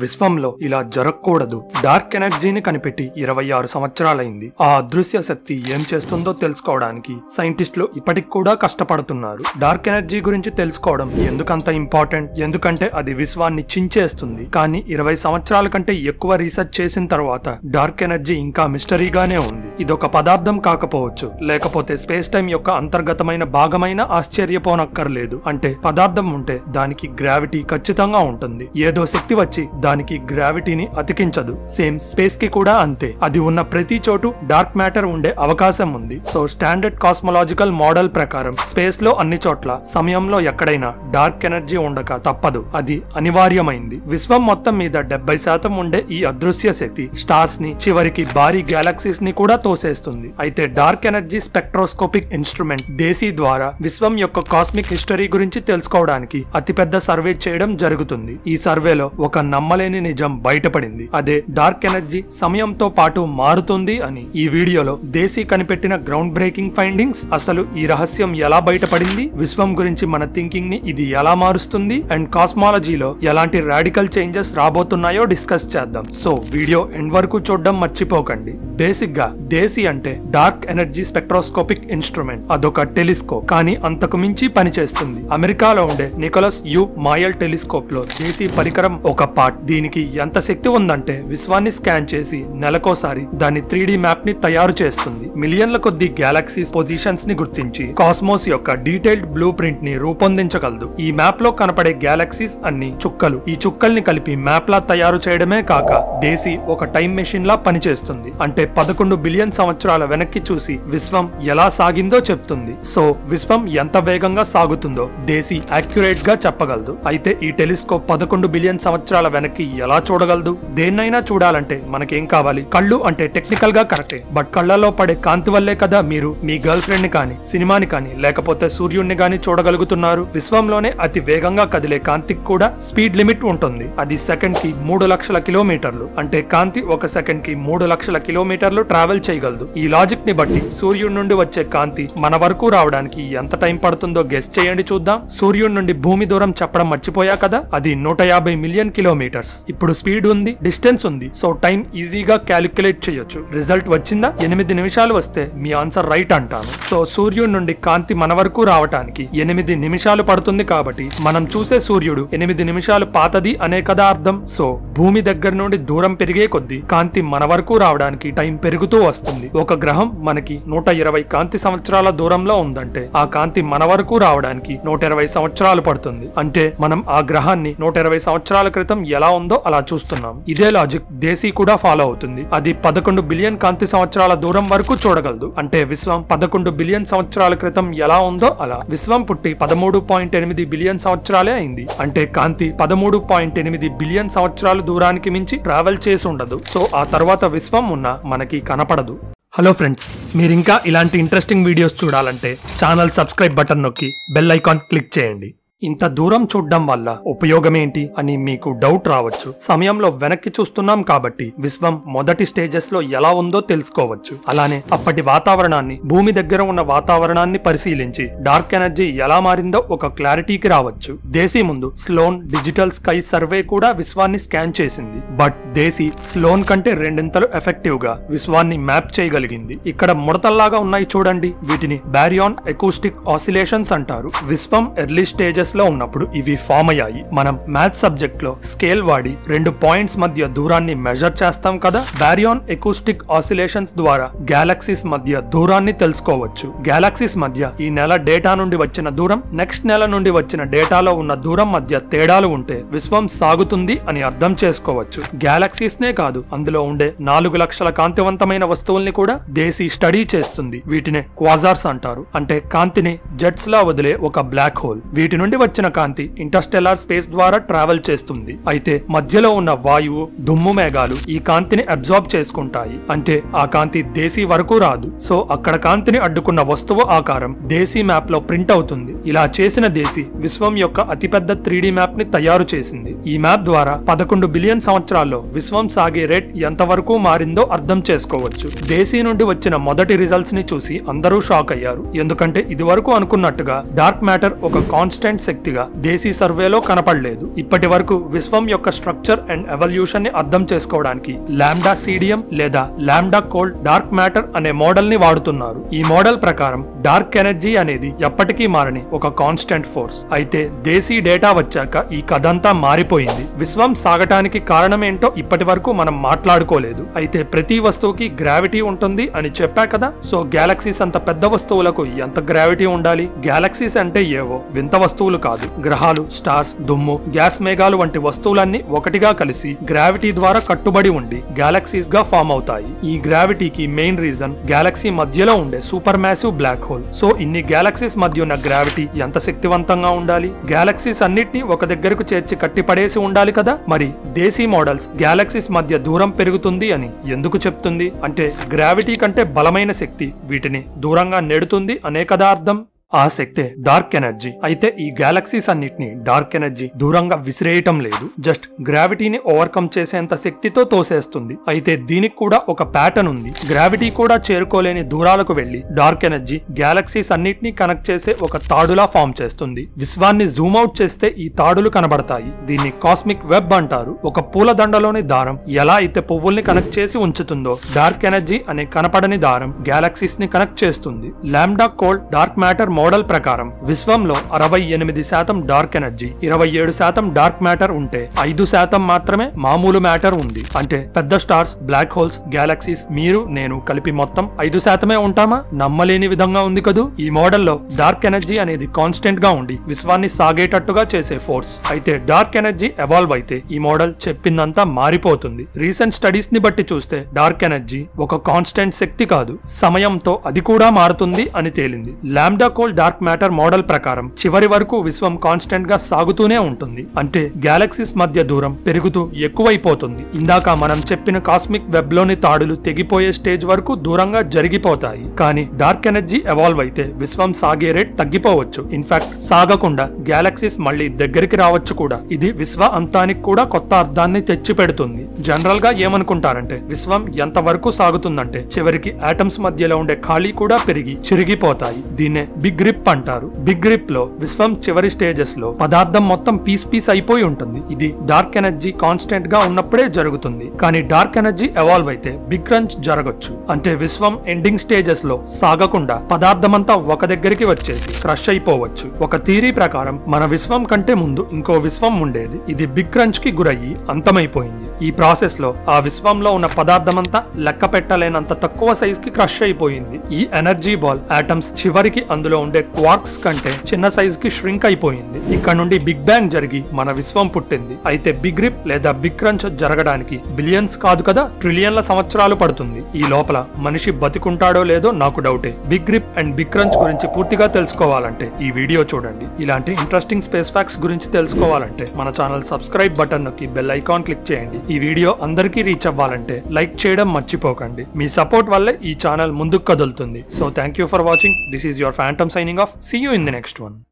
విశ్వంలో ఇలా జరగకూడదు. డార్క్ ఎనర్జీని కనిపెట్టి 26 సంవత్సరాలైంది. ఆ అదృశ్య శక్తి ఏం చేస్తుందో తెలుసుకోవడానికి సైంటిస్టులు ఇప్పటికి కూడా కష్టపడుతున్నారు. డార్క్ ఎనర్జీ గురించి తెలుసుకోవడం ఎందుకంత ఇంపార్టెంట్? ఎందుకంటే అది విశ్వాన్ని చించేస్తుంది. కానీ 20 సంవత్సరాల కంటే ఎక్కువ రీసెర్చ్ చేసిన తర్వాత డార్క్ ఎనర్జీ ఇంకా మిస్టరీగానే ఉంది. ఇదొక పదార్థం కాకపోవచ్చు, లేకపోతే స్పేస్ టైం యొక్క అంతర్గతమైన భాగమైన ఆశ్చర్యపోనక్కర్లేదు. అంటే పదార్థం ఉంటే దానికి గ్రావిటీ ఖచ్చితంగా ఉంటుంది. ఏదో శక్తి వచ్చి దానికి గ్రావిటీని అతికించదు. సేమ్ స్పేస్ కి కూడా అంతే. అది ఉన్న ప్రతి చోటు డార్క్ మ్యాటర్ ఉండే అవకాశం ఉంది. సో స్టాండర్డ్ కాస్మలాజికల్ మోడల్ ప్రకారం స్పేస్ లో అన్ని చోట్ల సమయంలో ఎక్కడైనా డార్క్ ఎనర్జీ ఉండక తప్పదు. అది అనివార్యమైంది. విశ్వం మొత్తం మీద 70% ఉండే ఈ అదృశ్య శక్తి స్టార్స్ ని, చివరికి భారీ గ్యాలక్సీస్ ని కూడా తోసేస్తుంది. అయితే డార్క్ ఎనర్జీ స్పెక్ట్రోస్కోపిక్ ఇన్స్ట్రుమెంట్ దేశీ ద్వారా విశ్వం యొక్క కాస్మిక్ హిస్టరీ గురించి తెలుసుకోవడానికి అతిపెద్ద సర్వే చేయడం జరుగుతుంది. ఈ సర్వేలో ఒక నమ్మలేని నిజం బయటపడింది. అదే డార్క్ ఎనర్జీ సమయంతో పాటు మారుతుంది అని. ఈ వీడియోలో దేశీ కనిపెట్టిన గ్రౌండ్ బ్రేకింగ్ ఫైండింగ్స్, అసలు ఈ రహస్యం ఎలా బయటపడింది, విశ్వం గురించి మన థింకింగ్ ని ఇది ఎలా మారుస్తుంది, అండ్ కాస్మాలజీలో ఎలాంటి రాడికల్ చేంజెస్ రాబోతున్నాయో డిస్కస్ చేద్దాం. సో వీడియో ఎండ్ వరకు చూడడం మర్చిపోకండి. బేసిక్ గా దేశీ అంటే డార్క్ ఎనర్జీ స్పెక్ట్రోస్కోపిక్ ఇన్స్ట్రుమెంట్. అదొక టెలిస్కోప్, కానీ అంతకు మించి పనిచేస్తుంది. అమెరికాలో ఉండే నికోలస్ యు మాయల్ టెలిస్కోప్ లో దేశీ పరికరం ఒక పార్ట్. దీనికి ఎంత శక్తి ఉందంటే విశ్వాన్ని స్కాన్ చేసి నెలకోసారి దాని 3D మ్యాప్ ని తయారు చేస్తుంది. మిలియన్ల కొద్ది గ్యాలక్సీస్ పొజిషన్స్ ని గుర్తించి కాస్మోస్ యొక్క డీటెయిల్డ్ బ్లూ ప్రింట్ ని రూపొందించగలదు. ఈ మ్యాప్ లో కనపడే గ్యాలక్సీస్ అన్ని చుక్కలు. ఈ చుక్కల్ని కలిపి మ్యాప్ లా తయారు చేయడమే కాక దేశీ ఒక టైం మెషిన్ లా పనిచేస్తుంది. అంటే 11 బిలియన్ సంవత్సరాల వెనక్కి చూసి విశ్వం ఎలా సాగిందో చెప్తుంది. సో విశ్వం ఎంత వేగంగా సాగుతుందో దేశీ అక్యురేట్ గా చెప్పగలదు. అయితే ఈ టెలిస్కోప్ 11 బిలియన్ సంవత్సరాల వెనక్కి ఎలా చూడగలదు? దేన్నైనా చూడాలంటే మనకేం కావాలి? కళ్ళు. అంటే టెక్నికల్ గా కరెక్టే, బట్ కళ్ళలో పడే కాంతి వల్లే కదా మీరు మీ గర్ల్ ఫ్రెండ్ ని కానీ, సినిమాని కానీ, లేకపోతే సూర్యుడిని కానీ చూడగలుగుతున్నారు. విశ్వంలోనే అతి వేగంగా కదిలే కాంతికి కూడా స్పీడ్ లిమిట్ ఉంటుంది. అది సెకండ్ కి 3 లక్షల కిలోమీటర్లు. అంటే కాంతి ఒక సెకండ్ కి 3 లక్షల కిలోమీటర్లు ట్రావెల్ చేయగలదు. ఈ లాజిక్ ని బట్టి సూర్యుడి నుండి వచ్చే కాంతి మన వరకు రావడానికి ఎంత టైం పడుతుందో గెస్ చేయండి చూద్దాం. సూర్యుడి నుండి భూమి దూరం చెప్పడం మర్చిపోయా కదా, అది 150 మిలియన్ కిలోమీటర్స్. ఇప్పుడు స్పీడ్ ఉంది, డిస్టెన్స్ ఉంది, సో టైం ఈజీగా క్యాలిక్యులేట్ చేయొచ్చు. రిజల్ట్ వచ్చిందా? 8 నిమిషాలు వస్తే మీ ఆన్సర్ రైట్ అంటాను. సో సూర్యుడి నుండి కాంతి మన వరకు రావటానికి 8 నిమిషాలు పడుతుంది. కాబట్టి మనం చూసే సూర్యుడు 8 నిమిషాలు పాతది అనే కదా అర్థం. సో భూమి దగ్గర నుండి దూరం పెరిగే కొద్దీ కాంతి మన వరకు రావడానికి టైం పెరుగుతూ వస్తుంది. ఒక గ్రహం మనకి 120 కాంతి సంవత్సరాల దూరంలో ఉందంటే ఆ కాంతి మన వరకు రావడానికి 120 సంవత్సరాలు పడుతుంది. అంటే మనం ఆ గ్రహాన్ని 120 సంవత్సరాల క్రితం ఎలా ఉందో అలా చూస్తున్నాం. ఇదే లాజిక్ దేశీ కూడా ఫాలో అవుతుంది. అది 11 బిలియన్ కాంతి సంవత్సరాల దూరం వరకు చూడగలదు. అంటే విశ్వం 11 బిలియన్ సంవత్సరాల క్రితం ఎలా ఉందో అలా. విశ్వం పుట్టి 13.8 బిలియన్ సంవత్సరాలే అయింది. అంటే కాంతి 13.8 బిలియన్ సంవత్సరాల దూరానికి మించి ట్రావెల్ చేసి ఉండదు. సో ఆ తర్వాత విశ్వం ఉన్నా మనకి కనపడదు. హలో ఫ్రెండ్స్, మీరింకా ఇలాంటి ఇంట్రెస్టింగ్ వీడియోస్ చూడాలంటే ఛానల్ సబ్స్క్రైబ్ బటన్ నొక్కి బెల్ ఐకాన్ క్లిక్ చేయండి. ఇంత దూరం చూడడం వల్ల ఉపయోగమేంటి అని మీకు డౌట్ రావచ్చు. సమయంలో వెనక్కి చూస్తున్నాం కాబట్టి విశ్వం మొదటి స్టేజెస్ లో ఎలా ఉందో తెలుసుకోవచ్చు. అలానే అప్పటి వాతావరణాన్ని, భూమి దగ్గర ఉన్న వాతావరణాన్ని పరిశీలించి డార్క్ ఎనర్జీ ఎలా మారిందో ఒక క్లారిటీకి రావచ్చు. దేశీ ముందు స్లోన్ డిజిటల్ స్కై సర్వే కూడా విశ్వాన్ని స్కాన్ చేసింది. బట్ దేశీ స్లోన్ కంటే 2 ఇంతలు ఎఫెక్టివ్ గా విశ్వాన్ని మ్యాప్ చేయగలిగింది. ఇక్కడ ముడతల్లాగా ఉన్నాయి చూడండి, వీటిని బారియాన్ అకూస్టిక్ ఆసిలేషన్స్ అంటారు. విశ్వం ఎర్లీ స్టేజెస్ లో ఉన్నప్పుడు ఇవి ఫామ్ అయ్యాయి. మనం మ్యాథ్స్ సబ్జెక్ట్ లో స్కేల్ వాడి 2 పాయింట్స్ మధ్య దూరాన్ని మెజర్ చేస్తాం కదా. బారియాన్ అకూస్టిక్ ఆసిలేషన్స్ ద్వారా గ్యాలక్సీస్ మధ్య దూరాన్ని తెలుసుకోవచ్చు. గ్యాలక్సీస్ మధ్య ఈ నెల డేటా నుండి వచ్చిన దూరం, నెక్స్ట్ నెల నుండి వచ్చిన డేటాలో ఉన్న దూరం మధ్య తేడాలు ఉంటే విశ్వం సాగుతుంది అని అర్థం చేసుకోవచ్చు. గ్యాలక్సీస్ నే కాదు, అందులో ఉండే 4 లక్షల కాంతివంతమైన వస్తువుల్ని కూడా దేశీ స్టడీ చేస్తుంది. వీటినే క్వాజార్స్ అంటారు. అంటే కాంతిని జెట్స్ లా వదిలే ఒక బ్లాక్ హోల్. వీటి నుండి వచ్చిన కాంతి ఇంటర్స్టెల్లార్ స్పేస్ ద్వారా ట్రావెల్ చేస్తుంది. అయితే మధ్యలో ఉన్న వాయువు, దుమ్ము, మేఘాలు ఈ కాంతిని అబ్జార్బ్ చేసుకుంటాయి. అంటే ఆ కాంతి దేశీ వరకు రాదు. సో అక్కడ కాంతిని అడ్డుకున్న వస్తువు ఆకారం దేశీ మ్యాప్ లో ప్రింట్ అవుతుంది. ఇలా చేసిన దేశీ విశ్వం యొక్క అతిపెద్ద 3D మ్యాప్ ని తయారు చేసింది. ఈ మ్యాప్ ద్వారా 11 బిలియన్ సంవత్సరాల్లో విశ్వం సాగే రేట్ ఎంతవరకు మారిందో అర్థం చేసుకోవచ్చు. దేశీ నుండి వచ్చిన మొదటి రిజల్ట్స్ ని చూసి అందరూ షాక్ అయ్యారు. ఎందుకంటే ఇది వరకు అనుకున్నట్టుగా డార్క్ మ్యాటర్ ఒక కాన్స్టెంట్ శక్తిగా దేశీ సర్వేలో కనపడలేదు. ఇప్పటి వరకు విశ్వం యొక్క స్ట్రక్చర్ అండ్ ఎవల్యూషన్ ని అర్థం చేసుకోవడానికి లాంబ్డా సీడియం లేదా లాంబ్డా కోల్డ్ డార్క్ మ్యాటర్ అనే మోడల్ ని వాడుతున్నారు. ఈ మోడల్ ప్రకారం డార్క్ ఎనర్జీ అనేది ఎప్పటికీ మారని ఒక కాన్స్టెంట్ ఫోర్స్. అయితే దేశీ డేటా వచ్చాక ఈ కథంతా మారిపోయింది. విశ్వం సాగటానికి కారణం ఏంటో ఇప్పటి వరకు మనం మాట్లాడుకోలేదు. అయితే ప్రతి వస్తువుకి గ్రావిటీ ఉంటుంది అని చెప్పా కదా. సో గ్యాలక్సీస్ అంత పెద్ద వస్తువులకు ఎంత గ్రావిటీ ఉండాలి? గ్యాలక్సీస్ అంటే ఏవో వింత వస్తువులు కాదు. గ్రహాలు, స్టార్స్, దుమ్ము, గ్యాస్ మేఘాలు వంటి వస్తువులన్నీ ఒకటిగా కలిసి గ్రావిటీ ద్వారా కట్టుబడి ఉండి గ్యాలక్సీస్ గా ఫామ్ అవుతాయి. ఈ గ్రావిటీకి మెయిన్ రీజన్ గ్యాలక్సీ మధ్యలో ఉండే super massive black hole. So ఇన్ని గ్యాలక్సీస్ మధ్య ఉన్న గ్రావిటీ ఎంత శక్తివంతంగా ఉండాలి? గ్యాలక్సీస్ అన్నిటినీ ఒక దగ్గరకు చేర్చి కట్టిపడేసి ఉండాలి కదా. మరి దేశీ మోడల్స్ గ్యాలక్సీస్ మధ్య దూరం పెరుగుతుంది అని ఎందుకు చెప్తుంది? అంటే గ్రావిటీ కంటే బలమైన శక్తి వీటిని దూరంగా నెడుతుంది అనే కదా అర్థం. ఆ శక్తే డార్క్ ఎనర్జీ. అయితే ఈ గ్యాలక్సీస్ అన్నిటిని డార్క్ ఎనర్జీ దూరంగా విసిరేయటం లేదు, జస్ట్ గ్రావిటీని ఓవర్కమ్ చేసేంత శక్తితో తోసేస్తుంది. అయితే దీనికి కూడా ఒక ప్యాటర్న్ ఉంది. గ్రావిటీ కూడా చేరుకోలేని దూరాలకు వెళ్లి డార్క్ ఎనర్జీ గ్యాలక్సీస్ అన్నిటిని కనెక్ట్ చేసే ఒక తాడులా ఫామ్ చేస్తుంది. విశ్వాన్ని జూమ్ అవుట్ చేస్తే ఈ తాడులు కనబడతాయి. దీన్ని కాస్మిక్ వెబ్ అంటారు. ఒక పూలదండలోని దారం ఎలా అయితే పువ్వుల్ని కనెక్ట్ చేసి ఉంచుతుందో, డార్క్ ఎనర్జీ అనే కనపడని దారం గ్యాలక్సీస్ ని కనెక్ట్ చేస్తుంది. Lambda cold dark matter model ప్రకారం విశ్వంలో 68% డార్క్ ఎనర్జీ, 27% డార్క్ మ్యాటర్ ఉంటే 5% మాత్రమే మామూలు మ్యాటర్ ఉంది. అంటే పెద్ద స్టార్స్, బ్లాక్ హోల్స్, గ్యాలక్సీస్, మీరు నేను కలిపి మొత్తం 5% ఉంటామా? నమ్మలేని విధంగా ఉంది కదూ. ఈ మోడల్లో డార్క్ ఎనర్జీ అనేది కాన్స్టెంట్ గా ఉండి విశ్వాన్ని సాగేటట్టుగా చేసే ఫోర్స్. అయితే డార్క్ ఎనర్జీ ఎవాల్వ్ అయితే ఈ మోడల్ చెప్పిందంతా మారిపోతుంది. రీసెంట్ స్టడీస్ ని బట్టి చూస్తే డార్క్ ఎనర్జీ ఒక కాన్స్టెంట్ శక్తి కాదు, సమయంతో అది కూడా మారుతుంది అని తేలింది. లాంబ్డా డార్క్ మ్యాటర్ మోడల్ ప్రకారం చివరి వరకు విశ్వం కాన్స్టెంట్ గా సాగుతూనే ఉంటుంది. అంటే గ్యాలక్సీస్ మధ్య దూరం పెరుగుతూ ఎక్కువైపోతుంది. ఇందాక మనం చెప్పిన కాస్మిక్ వెబ్ లోని తాడులు తెగిపోయే స్టేజ్ వరకు దూరంగా జరిగిపోతాయి. కానీ డార్క్ ఎనర్జీ ఎవాల్వ్ అయితే విశ్వం సాగే రేట్ తగ్గిపోవచ్చు. ఇన్ఫాక్ట్ సాగకుండా గ్యాలక్సీస్ మళ్ళీ దగ్గరికి రావచ్చు కూడా. ఇది విశ్వ అంతానికి కూడా కొత్త అర్థాన్ని తెచ్చి పెడుతుంది. జనరల్ గా ఏమనుకుంటారంటే విశ్వం ఎంత వరకు సాగుతుందంటే చివరికి ఆటమ్స్ మధ్యలో ఉండే ఖాళీ కూడా పెరిగి చిరిగిపోతాయి. దీన్నే బిగ్ గ్రిప్ అంటారు. బిగ్ గ్రిప్ లో విశ్వం చివరి స్టేజెస్ లో పదార్థం మొత్తం పీస్ అయిపోయి ఉంటుంది. ఇది డార్క్ ఎనర్జీ కాన్స్టెంట్ గా ఉన్నప్పుడే జరుగుతుంది. కానీ డార్క్ ఎనర్జీ ఎవాల్వ్ అయితే బిగ్ క్రంచ్ జరగచ్చు. అంటే విశ్వం ఎండింగ్ స్టేజెస్ లో సాగకుండా పదార్థమంతా ఒక దగ్గరికి వచ్చేసి క్రష్ అయిపోవచ్చు. ఒక థియరీ ప్రకారం మన విశ్వం కంటే ముందు ఇంకో విశ్వం ఉండేది. ఇది బిగ్ క్రంచ్ కి గురయ్యి అంతమైపోయింది. ఈ ప్రాసెస్ లో ఆ విశ్వంలో ఉన్న పదార్థమంతా లెక్క పెట్టలేనంత తక్కువ సైజ్ కి క్రష్ అయిపోయింది. ఈ ఎనర్జీ బాల్ ఆటమ్స్ చివరికి అందులో ఉండే క్వార్క్స్ కంటే చిన్న సైజ్ కి ష్రింక్ అయిపోయింది. ఇక్కడ నుండి బిగ్ బ్యాంగ్ జరిగి మన విశ్వం పుట్టింది. అయితే బిగ్ రిప్ లేదా బిగ్ క్రంచ్ జరగడానికి బిలియన్స్ కాదు కదా, ట్రిలియన్ల సంవత్సరాలు పడుతుంది. ఈ లోపల మనిషి బతికుంటాడో లేదో నాకు డౌటే. Big rip and big crunch గురించి పూర్తిగా తెలుసుకోవాలంటే ఈ వీడియో చూడండి. ఇలాంటి ఇంట్రెస్టింగ్ స్పేస్ ఫ్యాక్ట్స్ గురించి తెలుసుకోవాలంటే మన ఛానల్ సబ్స్క్రైబ్ బటన్ నొక్కి బెల్ ఐకాన్ క్లిక్ చేయండి. ఈ వీడియో అందరికీ రీచ్ అవ్వాలంటే లైక్ చేయడం మర్చిపోకండి. మీ సపోర్ట్ వల్లే ఈ ఛానల్ ముందుకు కదులుతుంది. So thank you for watching. This is your Phantom signing off. See you in the next one.